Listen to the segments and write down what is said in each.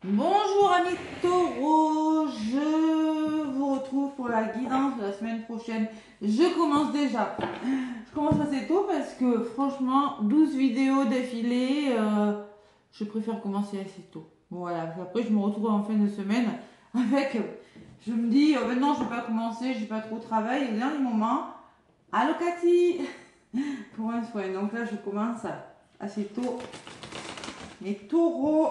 Bonjour amis taureaux, je vous retrouve pour la guidance de la semaine prochaine. Je commence assez tôt parce que franchement 12 vidéos d'affilée, je préfère commencer assez tôt. Voilà, après je me retrouve en fin de semaine avec, je me dis maintenant je ne vais pas commencer, j'ai pas trop de travail et le dernier moment, allo Cathy pour un soin. Donc là je commence assez tôt. Les taureaux.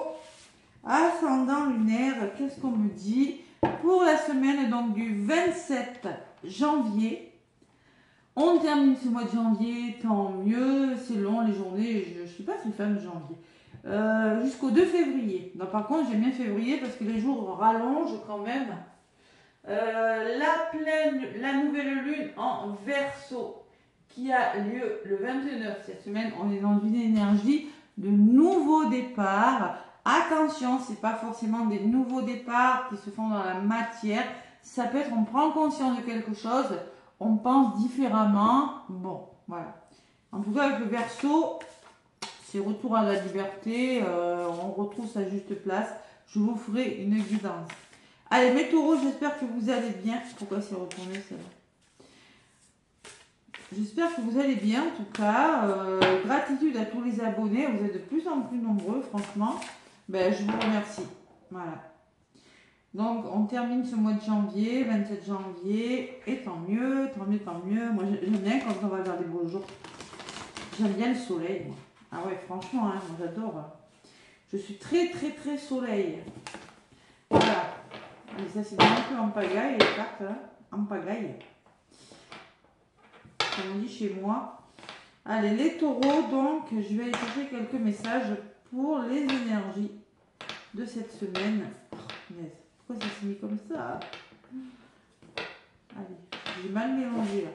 Ascendant lunaire, qu'est-ce qu'on me dit pour la semaine donc du 27 janvier? On termine ce mois de janvier, tant mieux, c'est long les journées, je ne suis pas très fan de janvier. Jusqu'au 2 février. Donc, par contre, j'aime bien février parce que les jours rallongent quand même. La nouvelle lune en Verseau qui a lieu le 29 cette semaine, on est dans une énergie de nouveau départ. Attention, c'est pas forcément des nouveaux départs qui se font dans la matière. Ça peut être, on prend conscience de quelque chose, on pense différemment. Bon, voilà. En tout cas, avec le Verseau, c'est retour à la liberté. On retrouve sa juste place. Je vous ferai une guidance. Allez, mes taureaux, j'espère que vous allez bien. Pourquoi c'est retourné celle-là? J'espère que vous allez bien. En tout cas, gratitude à tous les abonnés. Vous êtes de plus en plus nombreux, franchement. Ben, je vous remercie. Voilà. Donc, on termine ce mois de janvier, 27 janvier. Et tant mieux, tant mieux, tant mieux. Moi, j'aime bien quand on va vers des beaux jours. J'aime bien le soleil, moi. Ah ouais, franchement, hein, moi j'adore. Je suis très, très, très soleil. Voilà. Et ça, c'est un peu en pagaille, les cartes, hein, en pagaille. Comme on dit chez moi. Allez, les taureaux, donc, je vais aller chercher quelques messages pour les énergies de cette semaine. Oh, pourquoi ça s'est mis comme ça? Allez, j'ai mal mélangé là.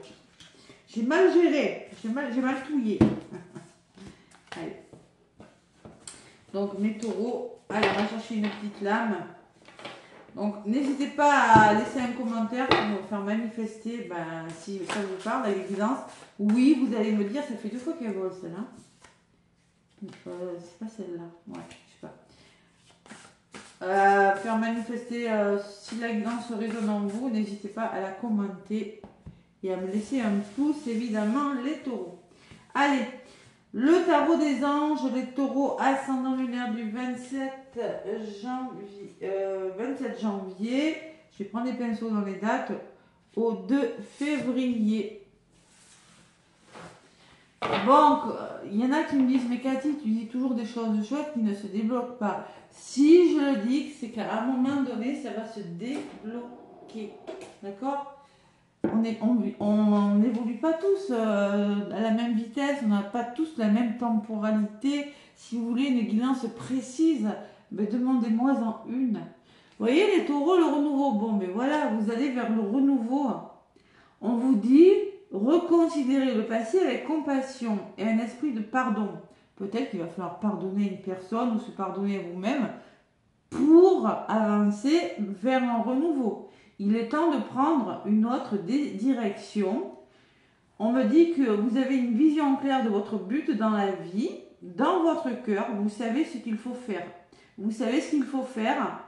J'ai mal géré, j'ai mal touillé. Allez. Donc mes taureaux, allez, on va chercher une petite lame. Donc n'hésitez pas à laisser un commentaire pour me faire manifester si ça vous parle, la guidance. Oui, vous allez me dire, ça fait 2 fois qu'elle vole celle-là. C'est pas celle-là, ouais, je sais pas. Faire manifester si la guidance résonne en vous, n'hésitez pas à la commenter et à me laisser un pouce, évidemment, les taureaux. Allez, le tarot des anges, les taureaux ascendant lunaire du 27 janvier. Je vais prendre les pinceaux dans les dates. Au 2 février. Donc, il y en a qui me disent, mais Cathy, tu dis toujours des choses chouettes qui ne se débloquent pas. Si je le dis, c'est qu'à un moment donné, ça va se débloquer. D'accord? On n'évolue pas tous à la même vitesse, on n'a pas tous la même temporalité. Si vous voulez une guidance précise, demandez-moi en une. Vous voyez les taureaux, le renouveau. Bon, mais voilà, vous allez vers le renouveau. On vous dit, reconsidérez le passé avec compassion et un esprit de pardon. Peut-être qu'il va falloir pardonner une personne ou se pardonner à vous-même pour avancer vers un renouveau. Il est temps de prendre une autre direction. On me dit que vous avez une vision claire de votre but dans la vie, dans votre cœur. Vous savez ce qu'il faut faire. Vous savez ce qu'il faut faire,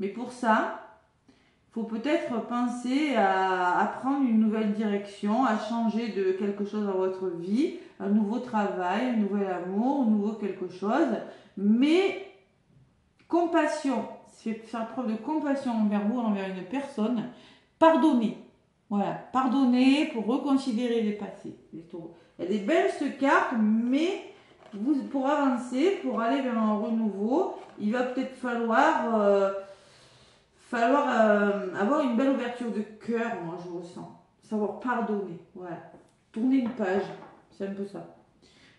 mais pour ça, il faut peut-être penser à prendre une nouvelle direction, à changer de quelque chose dans votre vie, un nouveau travail, un nouvel amour, un nouveau quelque chose. Mais compassion. Faire preuve de compassion envers vous, envers une personne. Pardonner. Voilà, pardonner pour reconsidérer les passés. Les taureaux. Il y a des belles cartes, mais pour avancer, pour aller vers un renouveau, il va peut-être falloir avoir une belle ouverture de cœur, moi je ressens. Savoir pardonner. Voilà. Tourner une page. C'est un peu ça.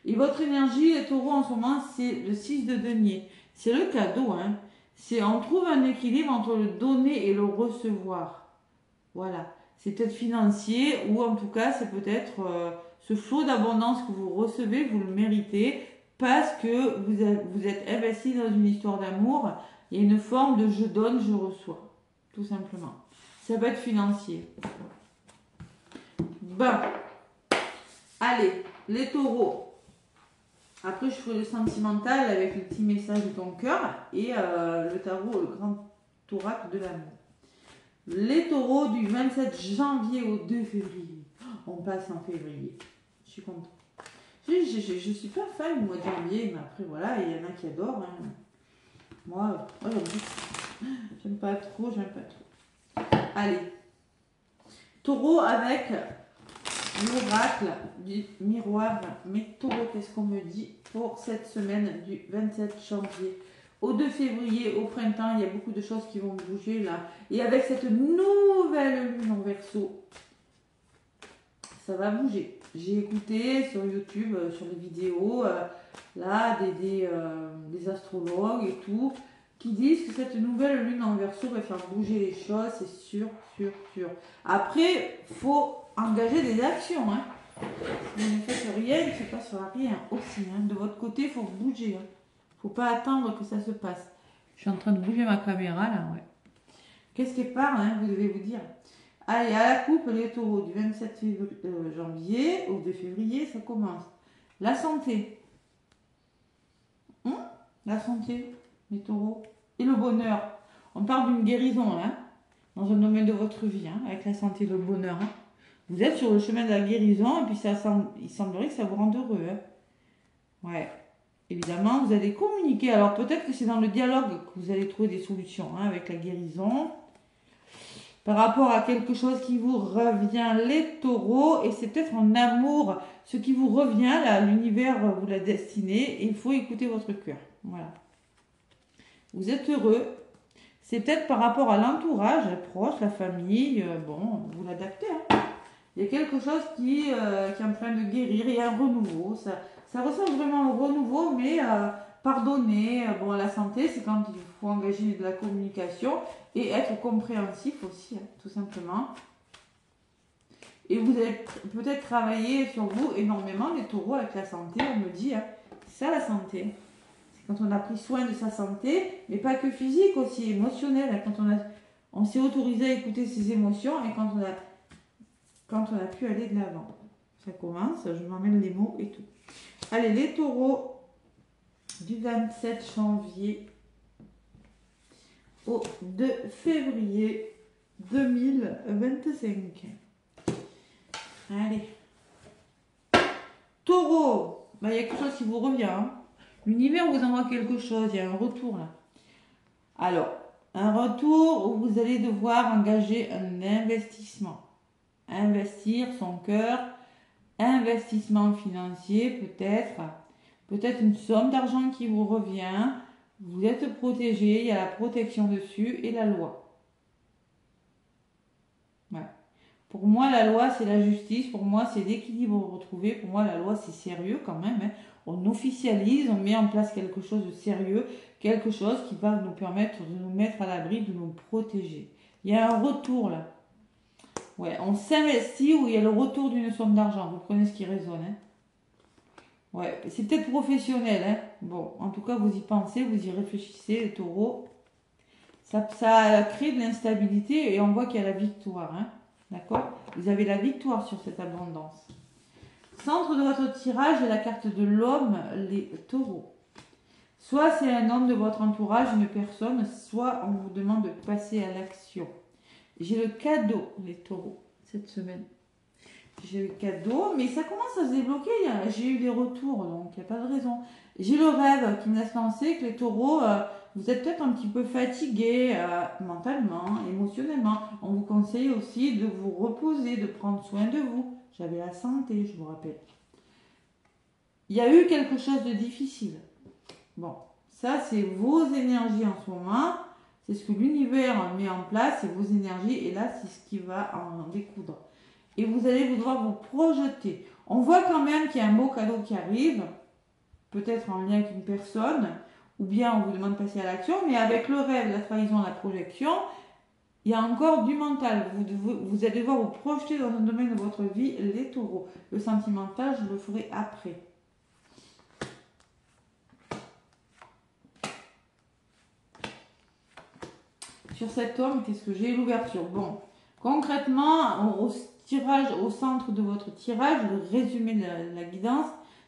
Et votre énergie, les taureaux, en ce moment, c'est le 6 de denier. C'est le cadeau, hein. On trouve un équilibre entre le donner et le recevoir. Voilà. C'est peut-être financier ou en tout cas, c'est peut-être ce flot d'abondance que vous recevez, vous le méritez parce que vous êtes investi dans une histoire d'amour. Il y a une forme de je donne, je reçois. Tout simplement. Ça peut être financier. Bon. Allez, les taureaux. Après, je ferai le sentimental avec le petit message de ton cœur et le tarot, le grand oracle de l'amour. Les taureaux du 27 janvier au 2 février. On passe en février. Je suis contente. Je suis pas fan du mois de janvier, mais après voilà, il y en a qui adorent. Hein. Moi j'aime pas trop, Allez. Taureau avec l'oracle du miroir. Mais taureau, qu'est-ce qu'on me dit pour cette semaine du 27 janvier au 2 février, au printemps, il y a beaucoup de choses qui vont bouger là. Et avec cette nouvelle lune en Verseau, ça va bouger. J'ai écouté sur YouTube, sur les vidéos, là, des astrologues et tout, qui disent que cette nouvelle lune en Verseau va faire bouger les choses, c'est sûr. Après, il faut engager des actions. Hein. Si vous ne faites rien, il ne se passera rien aussi. Hein. De votre côté, il faut bouger. Hein. Faut pas attendre que ça se passe. Je suis en train de bouger ma caméra là, ouais. Qu'est-ce qui parle, hein, vous devez vous dire. Allez, à la coupe, les taureaux du 27 janvier au 2 février, ça commence. La santé. La santé, les taureaux. Et le bonheur. On parle d'une guérison, hein, dans un domaine de votre vie, hein, avec la santé et le bonheur. Hein. Vous êtes sur le chemin de la guérison, et puis il semblerait que ça vous rende heureux. Hein. Ouais. Évidemment, vous allez communiquer. Alors peut-être que c'est dans le dialogue que vous allez trouver des solutions hein, avec la guérison. Par rapport à quelque chose qui vous revient, les taureaux, et c'est peut-être en amour, ce qui vous revient, là, l'univers vous l'a destiné, et il faut écouter votre cœur. Voilà. Vous êtes heureux. C'est peut-être par rapport à l'entourage, les proches, la famille, bon, vous l'adaptez. Hein. Il y a quelque chose qui est en train de guérir, il y a un renouveau, ça ressemble vraiment au renouveau, mais pardonner, bon, la santé, c'est quand il faut engager de la communication et être compréhensif aussi, hein, tout simplement. Et vous allez peut-être travailler sur vous énormément, les taureaux, avec la santé, on me dit, hein, c'est ça la santé. C'est quand on a pris soin de sa santé, mais pas que physique, aussi émotionnel, hein, quand on s'est autorisé à écouter ses émotions et quand on a pu aller de l'avant. Ça commence, je m'emmène les mots et tout. Allez, les taureaux du 27 janvier au 2 février 2025. Allez. Taureau, il y a quelque chose qui vous revient. Hein. L'univers vous envoie quelque chose, il y a un retour là. Alors, un retour où vous allez devoir engager un investissement. Investir son cœur, investissement financier peut-être une somme d'argent qui vous revient, vous êtes protégé, il y a la protection dessus et la loi. Ouais. Pour moi, la loi, c'est la justice, pour moi, c'est l'équilibre retrouvé, pour moi, la loi, c'est sérieux quand même. Hein. On officialise, on met en place quelque chose de sérieux, quelque chose qui va nous permettre de nous mettre à l'abri, de nous protéger. Il y a un retour là. Ouais, on s'investit où il y a le retour d'une somme d'argent. Vous prenez ce qui résonne. Hein. Ouais, c'est peut-être professionnel. Hein. Bon, en tout cas, vous y pensez, vous y réfléchissez, les taureaux. Ça crée de l'instabilité et on voit qu'il y a la victoire. Hein. D'accord ? Vous avez la victoire sur cette abondance. Centre de votre tirage est la carte de l'homme, les taureaux. Soit c'est un homme de votre entourage, une personne, soit on vous demande de passer à l'action. J'ai le cadeau, les taureaux, cette semaine. J'ai le cadeau, mais ça commence à se débloquer. J'ai eu des retours, donc il n'y a pas de raison. J'ai le rêve qui me laisse penser que les taureaux, vous êtes peut-être un petit peu fatigués mentalement, émotionnellement. On vous conseille aussi de vous reposer, de prendre soin de vous. J'avais la santé, je vous rappelle. Il y a eu quelque chose de difficile. Bon, ça c'est vos énergies en ce moment. C'est ce que l'univers met en place, c'est vos énergies. Et là, c'est ce qui va en découdre. Et vous allez devoir vous projeter. On voit quand même qu'il y a un beau cadeau qui arrive. Peut-être en lien avec une personne. Ou bien on vous demande de passer à l'action. Mais avec le rêve, la trahison, la projection, il y a encore du mental. Vous allez devoir vous projeter dans un domaine de votre vie, les taureaux. Le sentimental, je le ferai après. Sur cet homme, qu'est-ce que j'ai? L'ouverture. Bon, concrètement, au centre de votre tirage, le résumé de la guidance,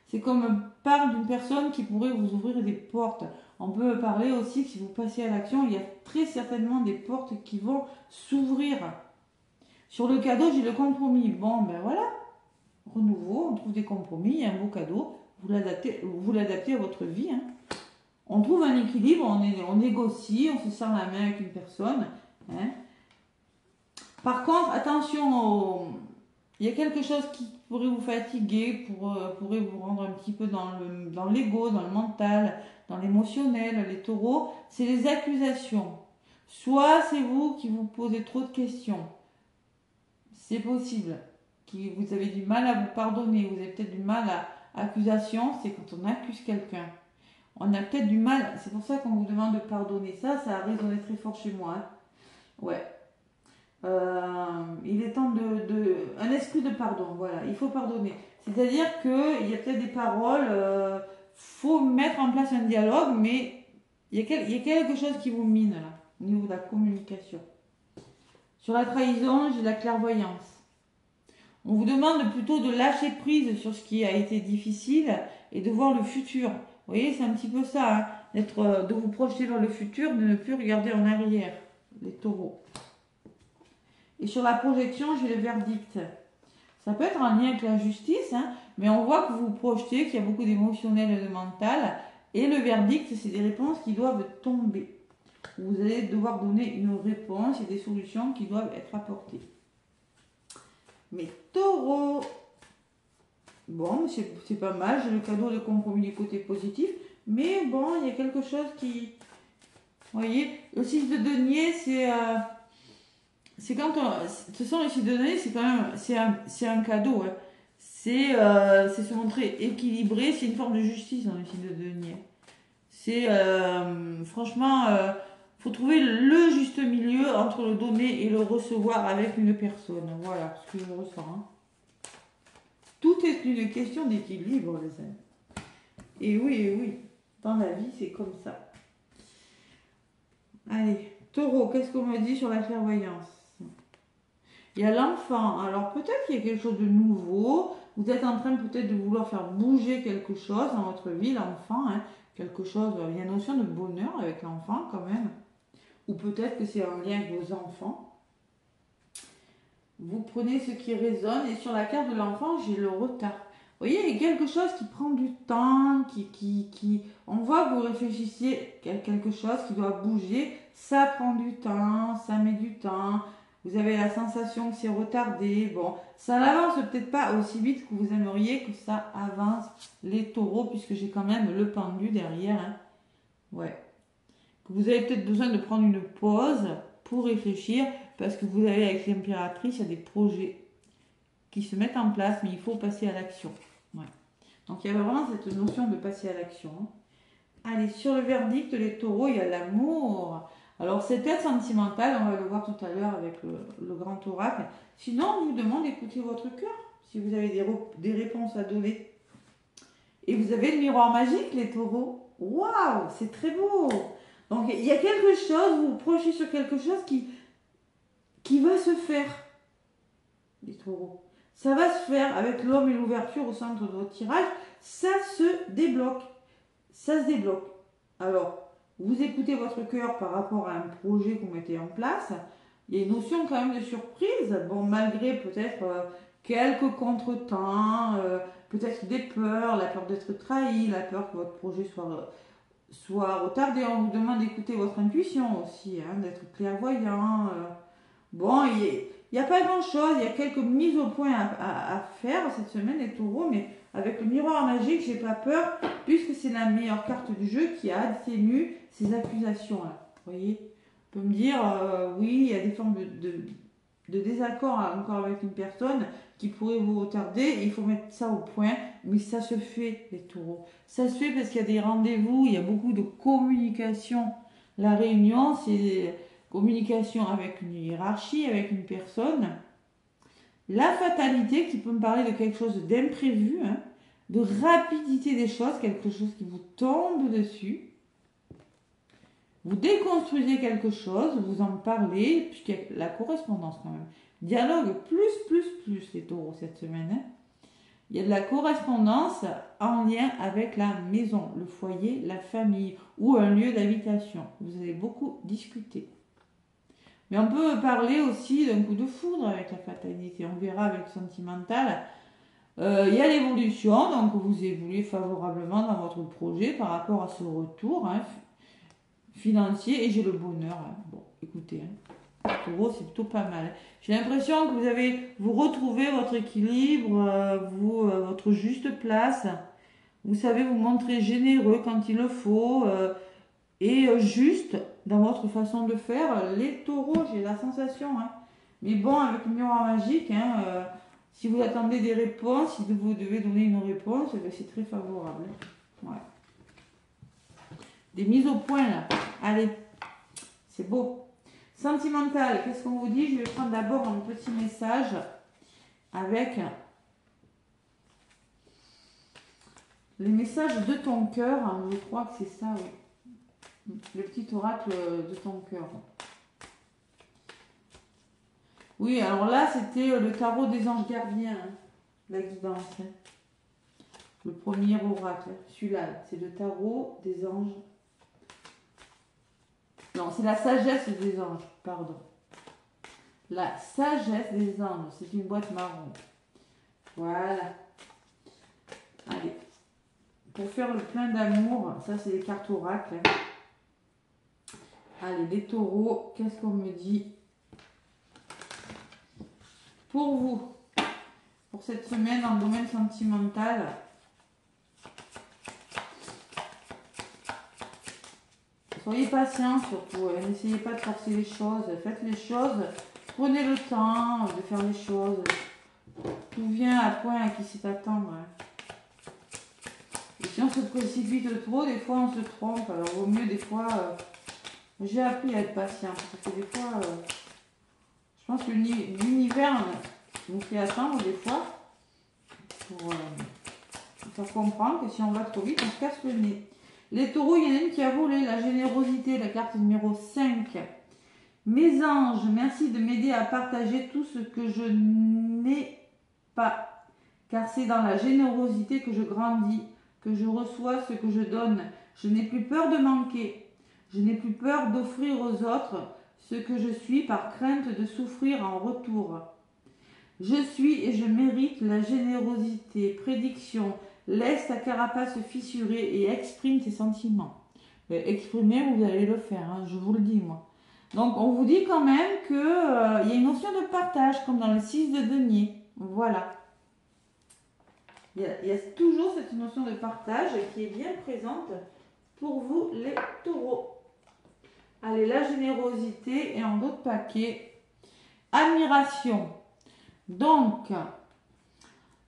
c'est comme parle d'une personne qui pourrait vous ouvrir des portes. On peut parler aussi que si vous passez à l'action, il y a très certainement des portes qui vont s'ouvrir. Sur le cadeau, j'ai le compromis. Bon, ben voilà. Renouveau, on trouve des compromis, il y a un beau cadeau. Vous l'adaptez à votre vie. Hein. On trouve un équilibre, on négocie, on se serre la main avec une personne. Hein. Par contre, attention, il y a quelque chose qui pourrait vous fatiguer, pourrait vous rendre un petit peu dans l'ego, dans le mental, dans l'émotionnel, les taureaux, c'est les accusations. Soit c'est vous qui vous posez trop de questions. C'est possible. Vous avez du mal à vous pardonner, vous avez peut-être du mal à accusation, c'est quand on accuse quelqu'un. On a peut-être du mal, c'est pour ça qu'on vous demande de pardonner. Ça a résonné très fort chez moi. Hein. Ouais. Il est temps un esprit de pardon, voilà, il faut pardonner. C'est-à-dire qu'il y a peut-être des paroles, faut mettre en place un dialogue, mais il y a quelque chose qui vous mine là, au niveau de la communication. Sur la trahison, j'ai la clairvoyance. On vous demande plutôt de lâcher prise sur ce qui a été difficile et de voir le futur. Vous voyez, c'est un petit peu ça, hein, de vous projeter vers le futur, de ne plus regarder en arrière, les taureaux. Et sur la projection, j'ai le verdict. Ça peut être en lien avec la justice, hein, mais on voit que vous vous projetez, qu'il y a beaucoup d'émotionnel et de mental. Et le verdict, c'est des réponses qui doivent tomber. Vous allez devoir donner une réponse et des solutions qui doivent être apportées. Mais taureau, bon, c'est pas mal, j'ai le cadeau, le compromis du côté positif, mais bon, il y a quelque chose qui... Vous voyez, le 6 de denier, c'est quand on... De toute façon, le 6 de denier, c'est quand même... C'est un cadeau, hein. C'est se montrer équilibré, c'est une forme de justice dans le 6 de denier. C'est, franchement... faut trouver le juste milieu entre le donner et le recevoir avec une personne. Voilà ce que je ressens. Hein. Tout est une question d'équilibre, les amis. Et oui, dans la vie, c'est comme ça. Allez, taureau, qu'est-ce qu'on me dit sur la clairvoyance? Il y a l'enfant. Alors peut-être qu'il y a quelque chose de nouveau. Vous êtes en train peut-être de vouloir faire bouger quelque chose dans votre vie, l'enfant. Hein. Quelque chose, il y a une notion de bonheur avec l'enfant quand même. Ou peut-être que c'est en lien avec vos enfants. Vous prenez ce qui résonne et sur la carte de l'enfant, j'ai le retard. Vous voyez, il y a quelque chose qui prend du temps, on voit que vous réfléchissez à quelque chose qui doit bouger. Ça prend du temps, ça met du temps. Vous avez la sensation que c'est retardé. Bon, ça n'avance peut-être pas aussi vite que vous aimeriez que ça avance, les taureaux, puisque j'ai quand même le pendu derrière. Hein. Ouais. Vous avez peut-être besoin de prendre une pause pour réfléchir parce que vous avez avec l'impératrice, il y a des projets qui se mettent en place, mais il faut passer à l'action. Ouais. Donc il y a vraiment cette notion de passer à l'action. Allez, sur le verdict, les taureaux, il y a l'amour. Alors c'est peut-être sentimental, on va le voir tout à l'heure avec le grand oracle. Sinon, on vous demande d'écouter votre cœur, si vous avez des réponses à donner. Et vous avez le miroir magique, les taureaux. Waouh, c'est très beau. Donc, il y a quelque chose, vous vous projetez sur quelque chose qui va se faire, les taureaux. Ça va se faire avec l'homme et l'ouverture au centre de votre tirage. Ça se débloque. Ça se débloque. Alors, vous écoutez votre cœur par rapport à un projet que vous mettez en place. Il y a une notion quand même de surprise. Bon, malgré peut-être quelques contretemps, peut-être des peurs, la peur d'être trahi, la peur que votre projet soit retardé. On vous demande d'écouter votre intuition aussi, hein, d'être clairvoyant. Bon, il n'y a pas grand-chose, il y a quelques mises au point à faire cette semaine, les taureaux, mais avec le miroir magique, j'ai pas peur, puisque c'est la meilleure carte du jeu qui atténue ces accusations-là. Vous voyez, on peut me dire, oui, il y a des formes de désaccord encore avec une personne qui pourrait vous retarder, il faut mettre ça au point, mais ça se fait, les taureaux. Ça se fait parce qu'il y a des rendez-vous, il y a beaucoup de communication. La réunion, c'est communication avec une hiérarchie, avec une personne. La fatalité qui peut me parler de quelque chose d'imprévu, hein, de rapidité des choses, quelque chose qui vous tombe dessus. Vous déconstruisez quelque chose, vous en parlez, puisqu'il y a la correspondance quand même. Dialogue plus, les taureaux cette semaine. Hein. Il y a de la correspondance en lien avec la maison, le foyer, la famille ou un lieu d'habitation. Vous allez beaucoup discuter. Mais on peut parler aussi d'un coup de foudre avec la fatalité. On verra avec le sentimental. Il y a l'évolution, donc vous évoluez favorablement dans votre projet par rapport à ce retour financier. Et j'ai le bonheur. Bon, écoutez, Taureau, c'est plutôt pas mal. J'ai l'impression que vous retrouvez votre équilibre, votre juste place. Vous savez vous montrer généreux quand il le faut et juste dans votre façon de faire. Les taureaux, j'ai la sensation. Mais bon, avec le miroir magique, si vous attendez des réponses, si vous devez donner une réponse, c'est très favorable. Ouais. Des mises au point là. Allez, c'est beau. Sentimental, qu'est-ce qu'on vous dit? Je vais prendre d'abord un petit message avec les messages de ton cœur. Je crois que c'est ça, oui. Le petit oracle de ton cœur. Oui, alors là, c'était le tarot des anges gardiens, la guidance. Le premier oracle, celui-là, c'est le tarot des anges. Non, c'est la sagesse des anges, pardon. La sagesse des anges, c'est une boîte marron. Voilà. Allez. Pour faire le plein d'amour, ça c'est les cartes oracles. Allez, les taureaux, qu'est-ce qu'on me dit pour vous, pour cette semaine dans le domaine sentimental? Soyez patient surtout, n'essayez pas de forcer les choses, faites les choses, prenez le temps de faire les choses. Tout vient à point à qui sait attendre. Et si on se précipite trop, des fois on se trompe. Alors vaut mieux des fois... j'ai appris à être patient, parce que des fois... je pense que l'univers nous fait attendre des fois pour faire comprendre que si on va trop vite, on se casse le nez. Les taureaux, il y en a une qui a volé, la générosité, la carte numéro 5. Mes anges, merci de m'aider à partager tout ce que je n'ai pas. Car c'est dans la générosité que je grandis, que je reçois ce que je donne. Je n'ai plus peur de manquer. Je n'ai plus peur d'offrir aux autres ce que je suis par crainte de souffrir en retour. Je suis et je mérite la générosité. Prédiction. Laisse ta carapace fissurée et exprime tes sentiments. Exprimez, vous allez le faire, je vous le dis moi. Donc on vous dit quand même qu'il y a une notion de partage, comme dans le 6 de denier. Voilà. Il y a toujours cette notion de partage qui est bien présente pour vous les taureaux. Allez, la générosité et en d'autres paquets. Admiration. Donc,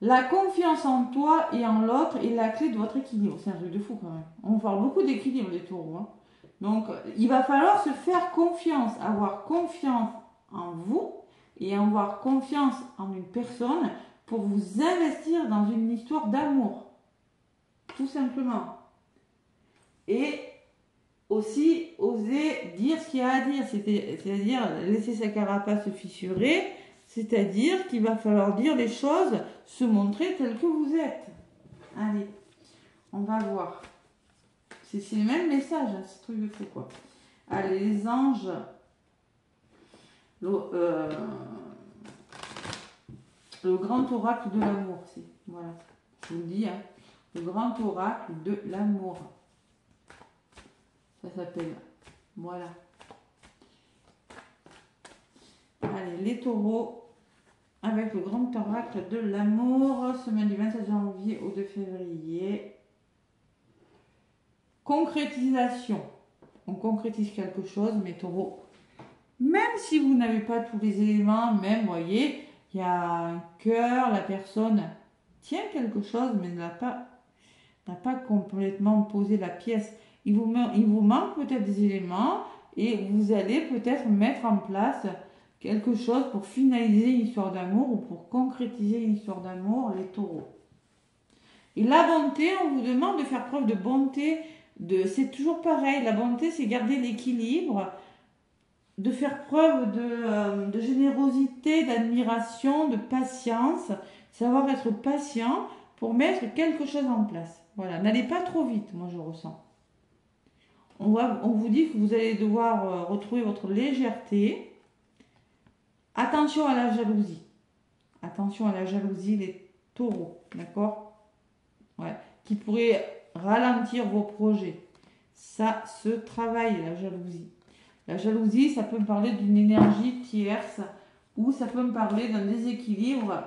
la confiance en toi et en l'autre est la clé de votre équilibre. C'est un truc de fou quand même. On parle beaucoup d'équilibre les taureaux. Donc, il va falloir se faire confiance, avoir confiance en vous et avoir confiance en une personne pour vous investir dans une histoire d'amour. Tout simplement. Et aussi, oser dire ce qu'il y a à dire. C'est-à-dire laisser sa carapace se fissurer. C'est-à-dire qu'il va falloir dire les choses, se montrer tel que vous êtes. Allez, on va voir. C'est le même message, ce truc de fou, quoi. Allez, les anges. Le grand oracle de l'amour, c'est. Voilà, je vous le dis, le grand oracle de l'amour. Ça s'appelle. Voilà. Allez, les taureaux. Avec le grand oracle de l'amour, semaine du 27 janvier au 2 février. Concrétisation. On concrétise quelque chose, mes taureaux. Même si vous n'avez pas tous les éléments, même, voyez, il y a un cœur, la personne tient quelque chose, mais n'a pas complètement posé la pièce. Il vous manque peut-être des éléments et vous allez peut-être mettre en place quelque chose pour finaliser une histoire d'amour ou pour concrétiser une histoire d'amour, les taureaux. Et la bonté, on vous demande de faire preuve de bonté. C'est toujours pareil, la bonté, c'est garder l'équilibre, de faire preuve de générosité, d'admiration, de patience, savoir être patient pour mettre quelque chose en place. Voilà, n'allez pas trop vite, moi je ressens. On vous dit que vous allez devoir retrouver votre légèreté. Attention à la jalousie. Attention à la jalousie des taureaux, d'accord? Ouais, qui pourrait ralentir vos projets. Ça se travaille, la jalousie. La jalousie, ça peut me parler d'une énergie tierce ou ça peut me parler d'un déséquilibre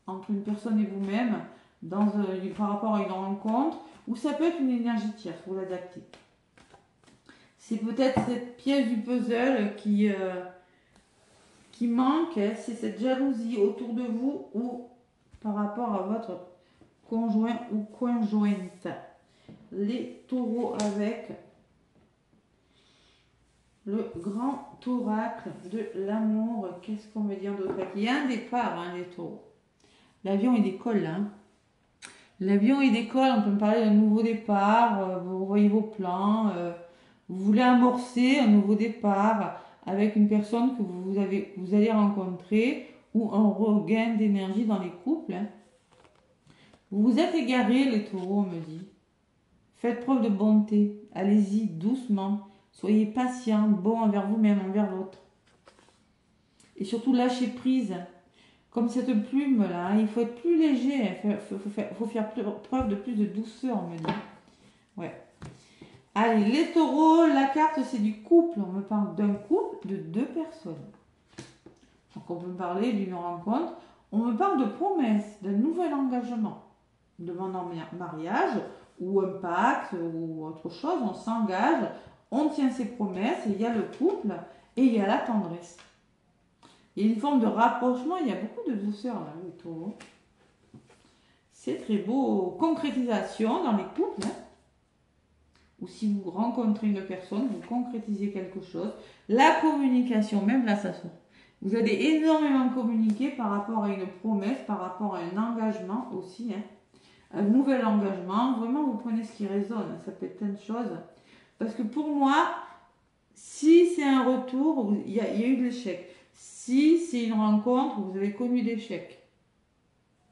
entre une personne et vous-même par rapport à une rencontre, ou ça peut être une énergie tierce, vous l'adaptez. C'est peut-être cette pièce du puzzle qui manque, hein, c'est cette jalousie autour de vous ou par rapport à votre conjoint ou conjointe. Les taureaux avec le grand oracle de l'amour. Qu'est-ce qu'on veut dire d'autre? Il y a un départ, hein, les taureaux. L'avion il décolle, hein. L'avion il décolle, on peut me parler d'un nouveau départ, vous voyez vos plans, vous voulez amorcer un nouveau départ avec une personne que vous allez rencontrer ou un regain d'énergie dans les couples. Hein. Vous vous êtes égarés, les taureaux, on me dit. Faites preuve de bonté, allez-y doucement, soyez patient, bon envers vous-même, envers l'autre. Et surtout lâchez prise. Comme cette plume là, il faut être plus léger, il faut faire preuve de plus de douceur, on me dit. Ouais. Allez, les taureaux, la carte c'est du couple, on me parle d'un couple de 2 personnes. Donc on peut me parler d'une rencontre, on me parle de promesse, d'un nouvel engagement, demandant mariage ou un pacte ou autre chose, on s'engage, on tient ses promesses, et il y a le couple et il y a la tendresse. Il y a une forme de rapprochement, il y a beaucoup de douceur là, les taureaux. C'est très beau. Concrétisation dans les couples. Hein. Ou si vous rencontrez une personne, vous concrétisez quelque chose. La communication, même là, ça sort. Vous allez énormément communiquer par rapport à une promesse, par rapport à un engagement aussi. Hein. Un nouvel engagement. Vraiment, vous prenez ce qui résonne. Ça peut être plein de choses. Parce que pour moi, si c'est un retour, il y a eu de l'échec. Si c'est une rencontre, vous avez connu d'échecs.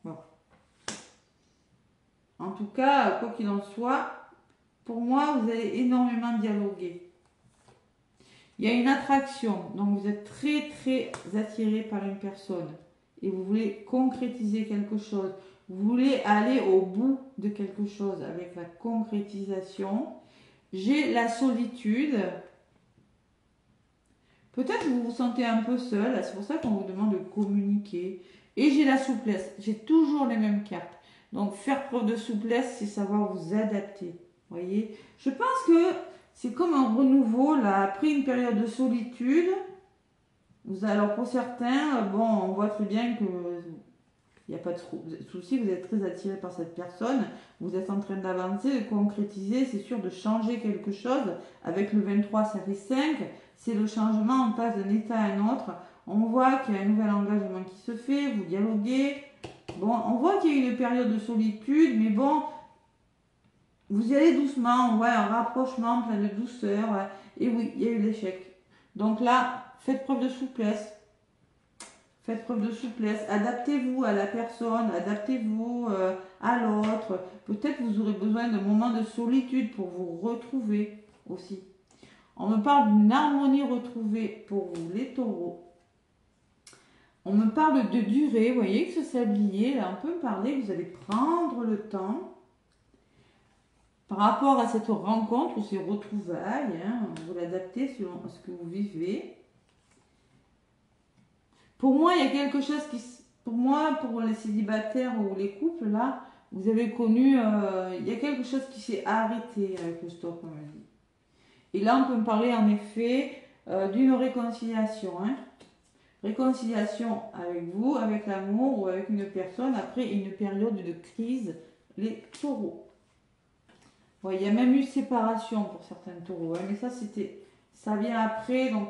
Bon. En tout cas, quoi qu'il en soit, pour moi, vous allez énormément dialoguer. Il y a une attraction, donc vous êtes très très attiré par une personne et vous voulez concrétiser quelque chose. Vous voulez aller au bout de quelque chose avec la concrétisation. J'ai la solitude. Peut-être que vous vous sentez un peu seul, c'est pour ça qu'on vous demande de communiquer. Et j'ai la souplesse, j'ai toujours les mêmes cartes. Donc faire preuve de souplesse, c'est savoir vous adapter. Voyez, je pense que c'est comme un renouveau, là, après une période de solitude. Alors pour certains, bon, on voit très bien que il n'y a pas de souci, vous êtes très attiré par cette personne, vous êtes en train d'avancer, de concrétiser, c'est sûr de changer quelque chose. Avec le 23, ça fait 5. C'est le changement, on passe d'un état à un autre. On voit qu'il y a un nouvel engagement qui se fait, vous dialoguez. Bon, on voit qu'il y a eu une période de solitude, mais bon, vous y allez doucement, on voit un rapprochement plein de douceur. Ouais. Et oui, il y a eu l'échec. Donc là, faites preuve de souplesse. Faites preuve de souplesse. Adaptez-vous à la personne, adaptez-vous à l'autre. Peut-être vous aurez besoin d'un moment de solitude pour vous retrouver aussi. On me parle d'une harmonie retrouvée pour vous, les taureaux. On me parle de durée, vous voyez que ce sablier, là, on peut me parler, vous allez prendre le temps par rapport à cette rencontre ou ces retrouvailles, hein, vous l'adaptez selon ce que vous vivez. Pour moi, il y a quelque chose qui... pour les célibataires ou les couples, là, vous avez connu... il y a quelque chose qui s'est arrêté avec le stop, on me dit. Et là, on peut me parler en effet d'une réconciliation. Hein. Réconciliation avec vous, avec l'amour ou avec une personne après une période de crise, les taureaux. Ouais, il y a même eu séparation pour certains taureaux. Hein, mais ça vient après. Donc,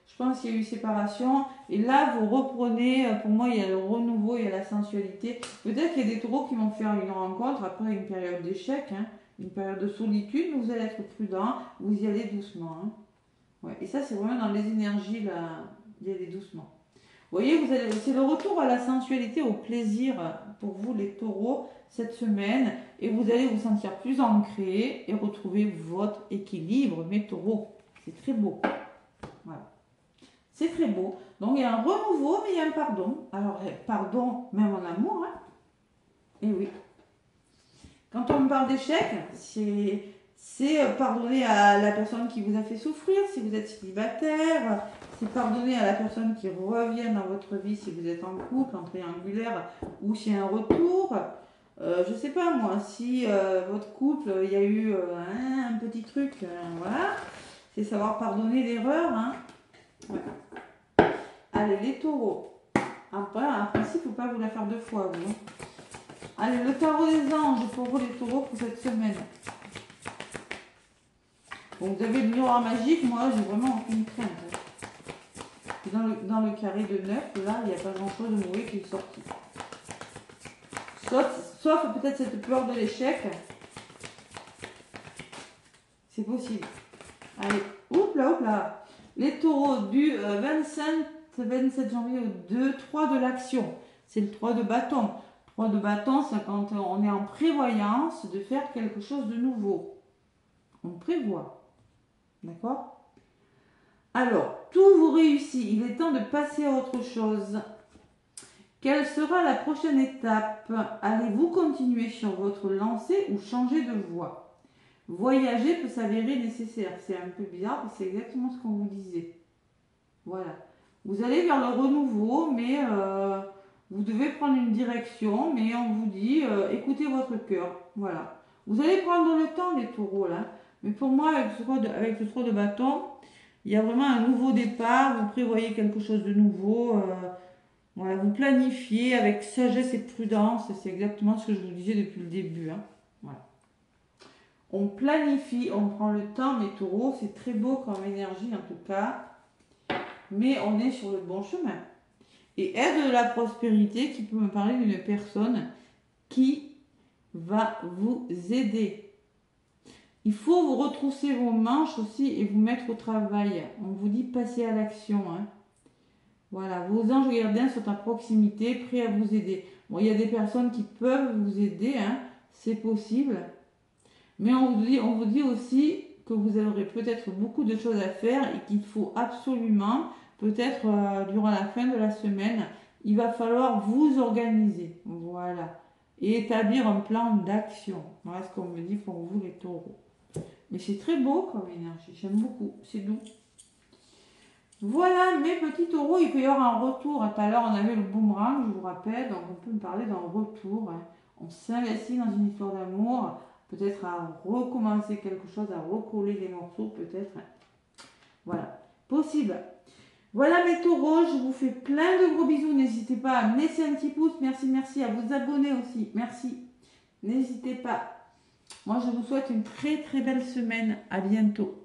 je pense qu'il y a eu séparation. Et là, vous reprenez, pour moi, il y a le renouveau, il y a la sensualité. Peut-être qu'il y a des taureaux qui vont faire une rencontre après une période d'échec. Hein. Une période de solitude, mais vous allez être prudent, vous y allez doucement. Hein. Ouais. Et ça, c'est vraiment dans les énergies, là, d'y aller doucement. voyez, c'est le retour à la sensualité, au plaisir pour vous les taureaux cette semaine. Et vous allez vous sentir plus ancré et retrouver votre équilibre, mes taureaux. C'est très beau. Voilà. C'est très beau. Donc il y a un renouveau, mais il y a un pardon. Alors, pardon, même en amour. Hein. Et oui. Quand on me parle d'échec, c'est pardonner à la personne qui vous a fait souffrir si vous êtes célibataire. C'est pardonner à la personne qui revient dans votre vie si vous êtes en couple, en triangulaire ou s'il y a un retour. Je sais pas moi, si votre couple, il y a eu un petit truc, voilà. C'est savoir pardonner l'erreur. Hein. Ouais. Allez, les taureaux. Après, en principe, il ne faut pas vous la faire deux fois, vous. Allez, le tarot des anges pour vous, les taureaux, pour cette semaine. Bon, vous avez le miroir magique, moi, j'ai vraiment aucune crainte. Dans le carré de 9, là, il n'y a pas grand-chose de mauvais qui est sorti. Sauf peut-être cette peur de l'échec. C'est possible. Allez, hop là. Les taureaux du 27 janvier au 2-3 de l'action. C'est le 3 de bâton. 3 de bâton, c'est quand on est en prévoyance de faire quelque chose de nouveau. On prévoit. D'accord? Alors, tout vous réussit. Il est temps de passer à autre chose. Quelle sera la prochaine étape? Allez-vous continuer sur votre lancée ou changer de voie? Voyager peut s'avérer nécessaire. C'est un peu bizarre, mais c'est exactement ce qu'on vous disait. Voilà. Vous allez vers le renouveau, mais vous devez prendre une direction, mais on vous dit, écoutez votre cœur. Voilà. Vous allez prendre le temps, les taureaux, là. Mais pour moi, avec le 3 de bâton, il y a vraiment un nouveau départ. Vous prévoyez quelque chose de nouveau. Voilà, vous planifiez avec sagesse et prudence. C'est exactement ce que je vous disais depuis le début. Hein. Voilà. On planifie, on prend le temps, mes taureaux. C'est très beau comme énergie, en tout cas. Mais on est sur le bon chemin. Et aide de la prospérité qui peut me parler d'une personne qui va vous aider. Il faut vous retrousser vos manches aussi et vous mettre au travail. On vous dit passer à l'action. Hein. Voilà, vos anges gardiens sont à proximité, prêts à vous aider. Bon, il y a des personnes qui peuvent vous aider, hein, c'est possible. Mais on vous dit aussi que vous aurez peut-être beaucoup de choses à faire et qu'il faut absolument, peut-être durant la fin de la semaine, il va falloir vous organiser. Voilà. Et établir un plan d'action. Voilà ce qu'on me dit pour vous les taureaux. Mais c'est très beau comme énergie, j'aime beaucoup, c'est doux. Voilà mes petits taureaux, il peut y avoir un retour. Tout à l'heure on avait le boomerang, je vous rappelle, donc on peut me parler d'un retour. Hein. On s'investit dans une histoire d'amour, peut-être à recommencer quelque chose, à recoller les morceaux, peut-être. Voilà, possible. Voilà mes taureaux, je vous fais plein de gros bisous. N'hésitez pas à me laisser un petit pouce, merci, à vous abonner aussi, merci. N'hésitez pas. Moi je vous souhaite une très très belle semaine, à bientôt.